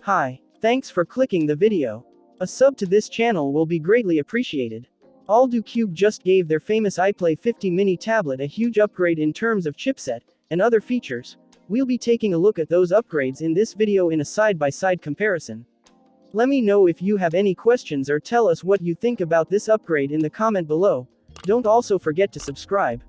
Hi, thanks for clicking the video. A sub to this channel will be greatly appreciated. Alldocube just gave their famous Iplay 50 mini tablet a huge upgrade in terms of chipset and other features. We'll be taking a look at those upgrades in this video in a side-by-side comparison. Let me know if you have any questions or tell us what you think about this upgrade in the comment below. Don't also forget to subscribe.